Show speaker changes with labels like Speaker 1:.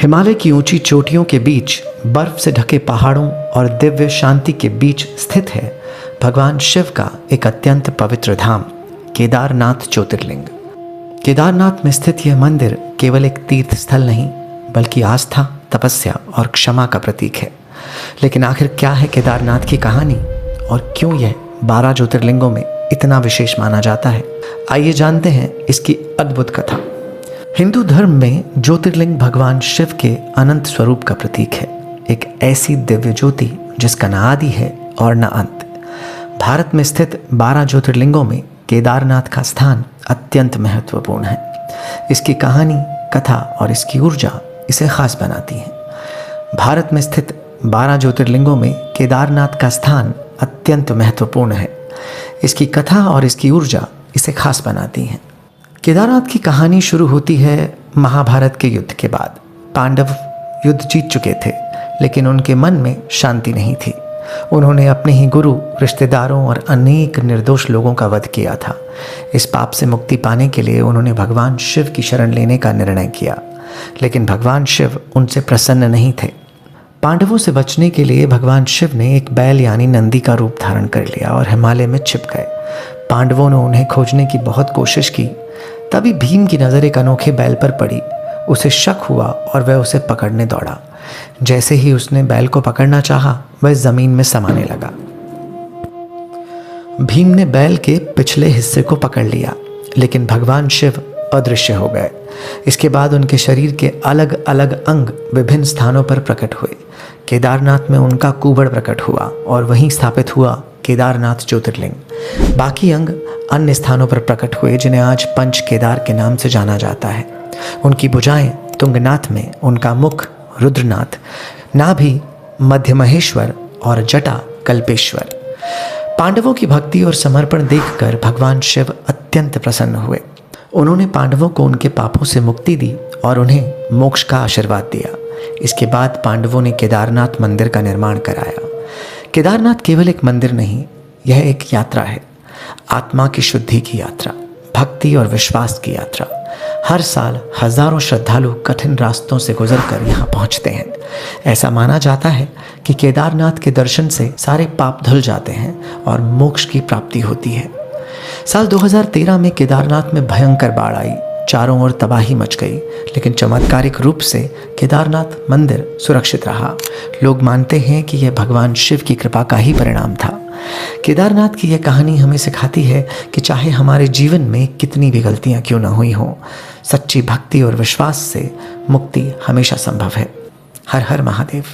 Speaker 1: हिमालय की ऊंची चोटियों के बीच बर्फ से ढके पहाड़ों और दिव्य शांति के बीच स्थित है भगवान शिव का एक अत्यंत पवित्र धाम, केदारनाथ ज्योतिर्लिंग। केदारनाथ में स्थित यह मंदिर केवल एक तीर्थ स्थल नहीं, बल्कि आस्था, तपस्या और क्षमा का प्रतीक है। लेकिन आखिर क्या है केदारनाथ की कहानी और क्यों यह 12 ज्योतिर्लिंगों में इतना विशेष माना जाता है? आइए जानते हैं इसकी अद्भुत कथा। हिंदू धर्म में ज्योतिर्लिंग भगवान शिव के अनंत स्वरूप का प्रतीक है, एक ऐसी दिव्य ज्योति जिसका न आदि है और न अंत। भारत में स्थित 12 ज्योतिर्लिंगों में केदारनाथ का स्थान अत्यंत महत्वपूर्ण है। इसकी कहानी, कथा और इसकी ऊर्जा इसे खास बनाती है। भारत में स्थित 12 ज्योतिर्लिंगों में केदारनाथ का स्थान अत्यंत महत्वपूर्ण है। इसकी कथा और इसकी ऊर्जा इसे खास बनाती हैं। केदारनाथ की कहानी शुरू होती है महाभारत के युद्ध के बाद। पांडव युद्ध जीत चुके थे, लेकिन उनके मन में शांति नहीं थी। उन्होंने अपने ही गुरु, रिश्तेदारों और अनेक निर्दोष लोगों का वध किया था। इस पाप से मुक्ति पाने के लिए उन्होंने भगवान शिव की शरण लेने का निर्णय किया, लेकिन भगवान शिव उनसे प्रसन्न नहीं थे। पांडवों से बचने के लिए भगवान शिव ने एक बैल यानी नंदी का रूप धारण कर लिया और हिमालय में छिप गए। पांडवों ने उन्हें खोजने की बहुत कोशिश की। तभी भीम की नज़र एक अनोखे बैल पर पड़ी। उसे शक हुआ और वह उसे पकड़ने दौड़ा। जैसे ही उसने बैल को पकड़ना चाहा, वह जमीन में समाने लगा। भीम ने बैल के पिछले हिस्से को पकड़ लिया, लेकिन भगवान शिव अदृश्य हो गए। इसके बाद उनके शरीर के अलग अलग अंग विभिन्न स्थानों पर प्रकट हुए। केदारनाथ में उनका कुबड़ प्रकट हुआ और वहीं स्थापित हुआ केदारनाथ ज्योतिर्लिंग। बाकी अंग अन्य स्थानों पर प्रकट हुए, जिन्हें आज पंच केदार के नाम से जाना जाता है। उनकी भुजाएं तुंगनाथ में, उनका मुख रुद्रनाथ, नाभि मध्य महेश्वर और जटा कल्पेश्वर। पांडवों की भक्ति और समर्पण देखकर भगवान शिव अत्यंत प्रसन्न हुए। उन्होंने पांडवों को उनके पापों से मुक्ति दी और उन्हें मोक्ष का आशीर्वाद दिया। इसके बाद पांडवों ने केदारनाथ मंदिर का निर्माण कराया। केदारनाथ केवल एक मंदिर नहीं, यह एक यात्रा है। आत्मा की शुद्धि की यात्रा, भक्ति और विश्वास की यात्रा। हर साल हजारों श्रद्धालु कठिन रास्तों से गुजरकर यहाँ पहुँचते हैं। ऐसा माना जाता है कि केदारनाथ के दर्शन से सारे पाप धुल जाते हैं और मोक्ष की प्राप्ति होती है। साल 2013 में केदारनाथ में भयंकर बाढ़ आई। चारों ओर तबाही मच गई, लेकिन चमत्कारिक रूप से केदारनाथ मंदिर सुरक्षित रहा। लोग मानते हैं कि यह भगवान शिव की कृपा का ही परिणाम था। केदारनाथ की यह कहानी हमें सिखाती है कि चाहे हमारे जीवन में कितनी भी गलतियां क्यों न हुई हों, सच्ची भक्ति और विश्वास से मुक्ति हमेशा संभव है। हर हर महादेव।